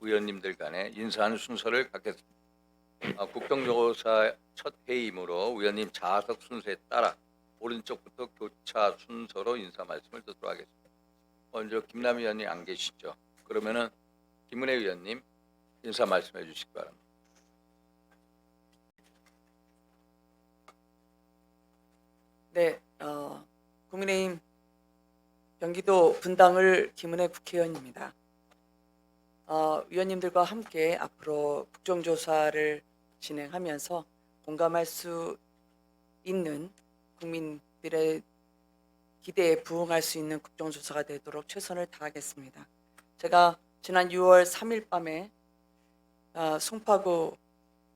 의원님들 간에 인사하는 순서를 갖겠습니다. 국정조사 첫 회의이므로 의원님 좌석 순서에 따라 오른쪽부터 교차 순서로 인사 말씀을 듣도록 하겠습니다. 먼저 김남희 의원님 안 계시죠? 그러면은 김은혜 의원님 인사 말씀해 주시기 바랍니다. 네, 국민의힘 경기도 분당을 김은혜 국회의원입니다. 위원님들과 함께 앞으로 국정조사를 진행하면서 공감할 수 있는 국민들의 기대에 부응할 수 있는 국정조사가 되도록 최선을 다하겠습니다. 제가 지난 6월 3일 밤에 송파구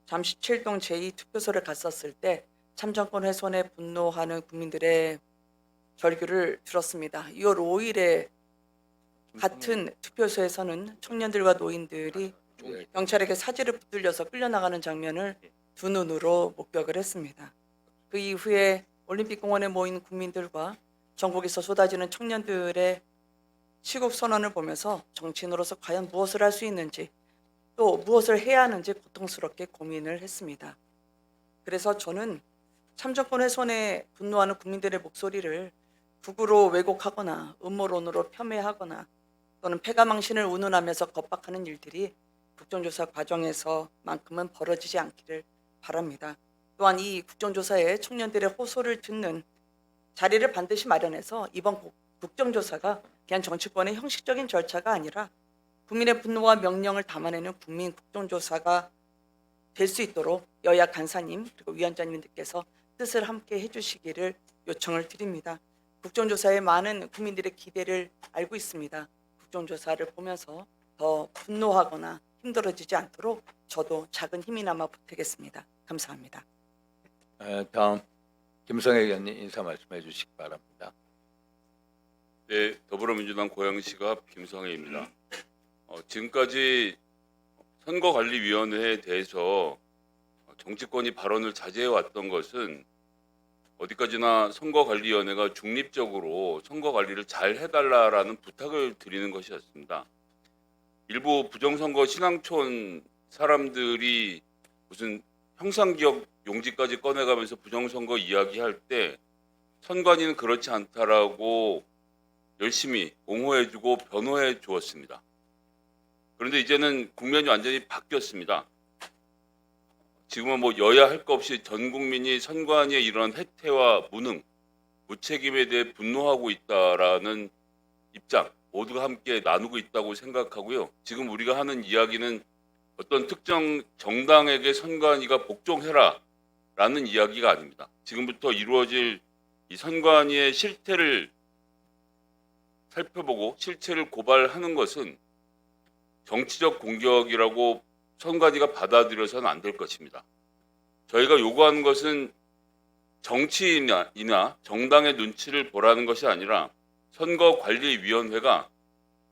잠시 7동 제2투표소를 갔었을 때 참정권 훼손에 분노하는 국민들의 절규를 들었습니다. 2월 5일에 같은 투표소에서는 청년들과 노인들이 경찰에게 사지를 붙들려서 끌려나가는 장면을 두 눈으로 목격을 했습니다. 그 이후에 올림픽공원에 모인 국민들과 전국에서 쏟아지는 청년들의 시국 선언을 보면서 정치인으로서 과연 무엇을 할 수 있는지 또 무엇을 해야 하는지 고통스럽게 고민을 했습니다. 그래서 저는 참정권 훼손에 분노하는 국민들의 목소리를 극우로 왜곡하거나 음모론으로 폄훼하거나 또는 패가망신을 운운하면서 겁박하는 일들이 국정조사 과정에서만큼은 벌어지지 않기를 바랍니다. 또한 이 국정조사에 청년들의 호소를 듣는 자리를 반드시 마련해서 이번 국정조사가 그냥 정치권의 형식적인 절차가 아니라 국민의 분노와 명령을 담아내는 국민 국정조사가 될 수 있도록 여야 간사님 그리고 위원장님들께서 뜻을 함께 해주시기를 요청을 드립니다. 국정조사에 많은 국민들의 기대를 알고 있습니다. 국정조사를 보면서 더 분노하거나 힘들어지지 않도록 저도 작은 힘이나마 보태겠습니다. 감사합니다. 다음 김성애 의원님 인사 말씀해 주시기 바랍니다. 네, 더불어민주당 고양시가 김성애입니다. 지금까지 선거관리위원회에 대해서 정치권이 발언을 자제해 왔던 것은 어디까지나 선거관리위원회가 중립적으로 선거관리를 잘 해달라라는 부탁을 드리는 것이었습니다. 일부 부정선거 신앙촌 사람들이 무슨 형상기억 용지까지 꺼내가면서 부정선거 이야기할 때 선관위는 그렇지 않다라고 열심히 옹호해주고 변호해 주었습니다. 그런데 이제는 국면이 완전히 바뀌었습니다. 지금은 뭐 여야 할 것 없이 전 국민이 선관위에 이런 해태와 무능, 무책임에 대해 분노하고 있다라는 입장 모두가 함께 나누고 있다고 생각하고요. 지금 우리가 하는 이야기는 어떤 특정 정당에게 선관위가 복종해라라는 이야기가 아닙니다. 지금부터 이루어질 이 선관위의 실태를 살펴보고 실체를 고발하는 것은 정치적 공격이라고 선관위가 받아들여서는 안 될 것입니다. 저희가 요구하는 것은 정치인이나 정당의 눈치를 보라는 것이 아니라 선거관리위원회가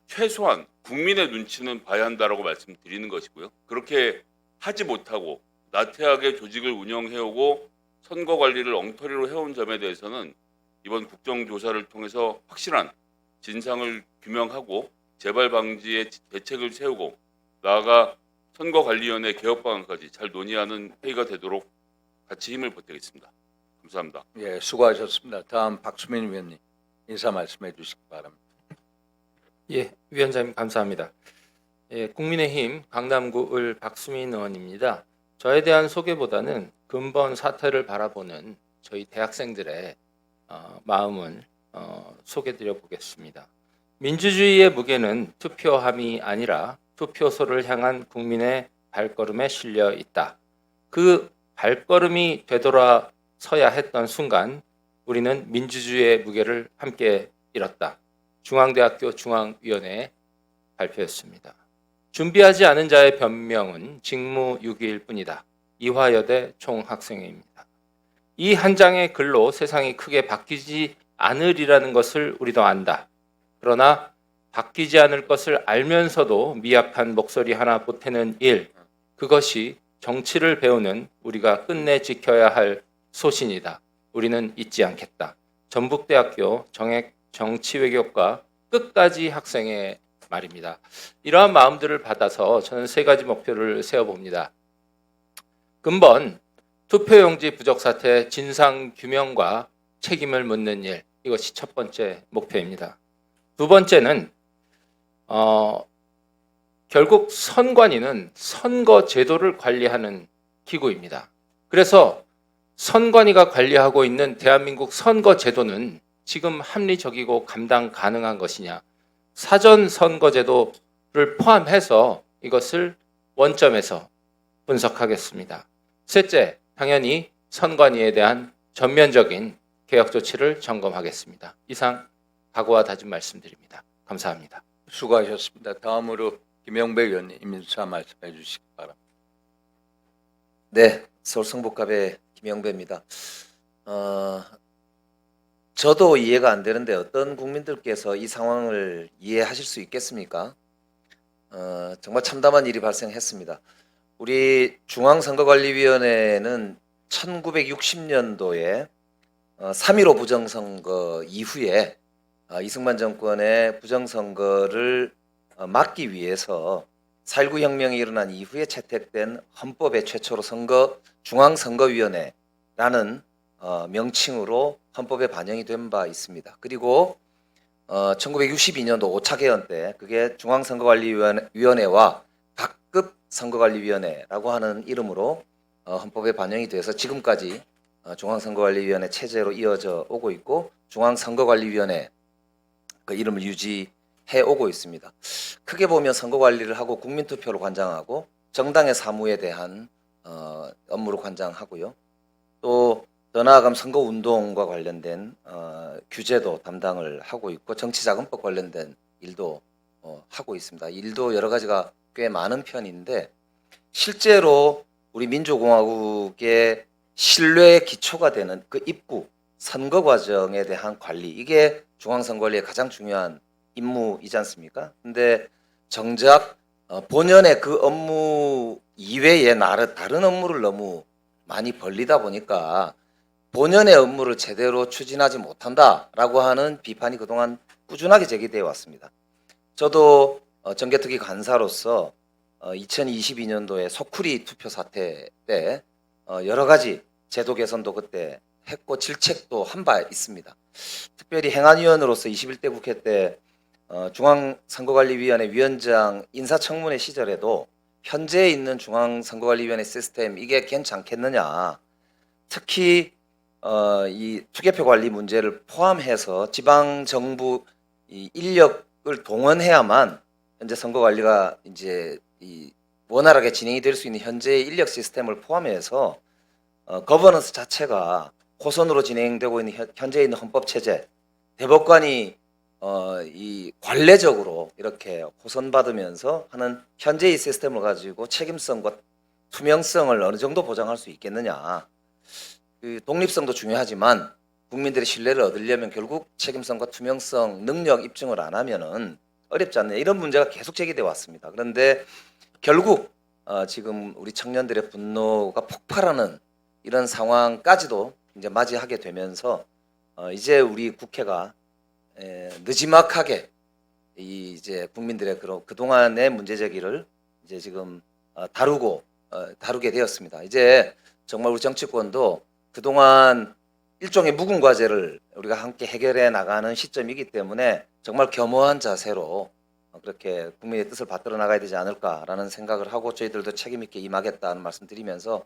최소한 국민의 눈치는 봐야 한다라고 말씀드리는 것이고요. 그렇게 하지 못하고 나태하게 조직을 운영해오고 선거관리를 엉터리로 해온 점에 대해서는 이번 국정조사를 통해서 확실한 진상을 규명하고 재발 방지에 대책을 세우고 나아가 선거관리위원회 개혁 방안까지 잘 논의하는 회의가 되도록 같이 힘을 보태겠습니다. 감사합니다. 예, 수고하셨습니다. 다음 박수민 위원님 인사 말씀해 주시기 바랍니다. 예, 위원장님 감사합니다. 예, 국민의힘 강남구 을 박수민 의원입니다. 저에 대한 소개보다는 근본 사태를 바라보는 저희 대학생들의 마음을 소개드려 보겠습니다. 민주주의의 무게는 투표함이 아니라 투표소를 향한 국민의 발걸음에 실려 있다. 그 발걸음이 되돌아서야 했던 순간 우리는 민주주의의 무게를 함께 잃었다. 중앙대학교 중앙위원회 발표였습니다. 준비하지 않은 자의 변명은 직무유기일 뿐이다. 이화여대 총학생회입니다. 이 한 장의 글로 세상이 크게 바뀌지 않으리라는 것을 우리도 안다. 그러나 바뀌지 않을 것을 알면서도 미약한 목소리 하나 보태는 일, 그것이 정치를 배우는 우리가 끝내 지켜야 할 소신이다. 우리는 잊지 않겠다. 전북대학교 정액 정치외교과 끝까지 학생회 말입니다. 이러한 마음들을 받아서 저는 세 가지 목표를 세워봅니다. 근본 투표용지 부적 사태 진상 규명과 책임을 묻는 일, 이것이 첫 번째 목표입니다. 두 번째는 결국 선관위는 선거 제도를 관리하는 기구입니다. 그래서 선관위가 관리하고 있는 대한민국 선거 제도는 지금 합리적이고 감당 가능한 것이냐, 사전 선거 제도를 포함해서 이것을 원점에서 분석하겠습니다. 셋째, 당연히 선관위에 대한 전면적인 개혁 조치를 점검하겠습니다. 이상 각오와 다짐 말씀드립니다. 감사합니다. 수고하셨습니다. 다음으로 김영배 의원님 임인사 말씀해 주시기 바랍니다. 네, 서울 성북갑의 김영배입니다. 저도 이해가 안 되는데 어떤 국민들께서 이 상황을 이해하실 수 있겠습니까? 정말 참담한 일이 발생했습니다. 우리 중앙선거관리위원회는 1960년도에 3.15 부정선거 이후에 이승만 정권의 부정선거를 막기 위해서 4.19 혁명이 일어난 이후에 채택된 헌법의 최초로 중앙선거위원회라는 명칭으로 헌법에 반영이 된 바 있습니다. 그리고 1962년도 5차 개헌 때 그게 중앙선거관리위원회와 각급 선거관리위원회라고 하는 이름으로 헌법에 반영이 돼서 지금까지 중앙선거관리위원회 체제로 이어져 오고 있고 중앙선거관리위원회 그 이름을 유지해 오고 있습니다. 크게 보면 선거관리를 하고 국민투표를 관장하고 정당의 사무에 대한 업무를 관장하고요. 또 더 나아가면 선거운동과 관련된 규제도 담당을 하고 있고 정치자금법 관련된 일도 하고 있습니다. 일도 여러 가지가 꽤 많은 편인데 실제로 우리 민주공화국의 신뢰의 기초가 되는 그 입구 선거 과정에 대한 관리, 이게 중앙선거관리의 가장 중요한 임무이지 않습니까? 근데 정작 본연의 그 업무 이외에 다른 업무를 너무 많이 벌리다 보니까 본연의 업무를 제대로 추진하지 못한다라고 하는 비판이 그동안 꾸준하게 제기되어 왔습니다. 저도 정개특위 간사로서 2022년도에 소쿠리 투표 사태 때 여러 가지 제도 개선도 그때 했고 질책도 한 바 있습니다. 특별히 행안위원으로서 21대 국회 때 중앙선거관리위원회 위원장 인사청문회 시절에도 현재 있는 중앙선거관리위원회 시스템 이게 괜찮겠느냐, 특히 이 투개표 관리 문제를 포함해서 지방 정부 이 인력을 동원해야만 현재 선거 관리가 이제 이 원활하게 진행이 될 수 있는 현재의 인력 시스템을 포함해서 거버넌스 자체가 호선으로 진행되고 있는 현재 있는 헌법 체제, 대법관이 이 관례적으로 이렇게 호선받으면서 하는 현재의 시스템을 가지고 책임성과 투명성을 어느 정도 보장할 수 있겠느냐. 그 독립성도 중요하지만 국민들의 신뢰를 얻으려면 결국 책임성과 투명성, 능력 입증을 안 하면은 어렵지 않느냐, 이런 문제가 계속 제기돼 왔습니다. 그런데 결국 지금 우리 청년들의 분노가 폭발하는 이런 상황까지도 이제 맞이하게 되면서 이제 우리 국회가 느지막하게 이제 국민들의 그동안의 문제 제기를 이제 지금 다루게 되었습니다. 이제 정말 우리 정치권도 그동안 일종의 묵은 과제를 우리가 함께 해결해 나가는 시점이기 때문에 정말 겸허한 자세로 그렇게 국민의 뜻을 받들어 나가야 되지 않을까라는 생각을 하고 저희들도 책임 있게 임하겠다는 말씀드리면서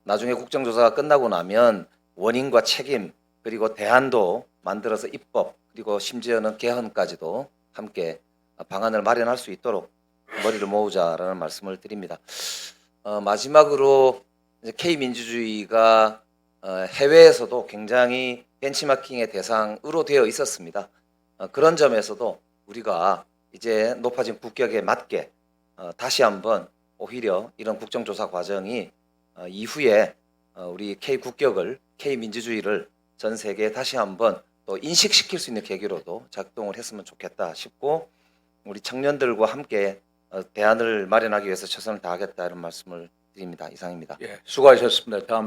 나중에 국정조사가 끝나고 나면 원인과 책임 그리고 대안도 만들어서 입법 그리고 심지어는 개헌까지도 함께 방안을 마련할 수 있도록 머리를 모으자라는 말씀을 드립니다. 마지막으로 이제 K민주주의가 해외에서도 굉장히 벤치마킹의 대상으로 되어 있었습니다. 그런 점에서도 우리가 이제 높아진 국격에 맞게 다시 한번 오히려 이런 국정조사 과정이 이후에 우리 K국격을, K민주주의를 전 세계에 다시 한번 또 인식시킬 수 있는 계기로도 작동을 했으면 좋겠다 싶고 우리 청년들과 함께 대안을 마련하기 위해서 최선을 다하겠다는 말씀을 드립니다. 이상입니다. 예, 수고하셨습니다. 다음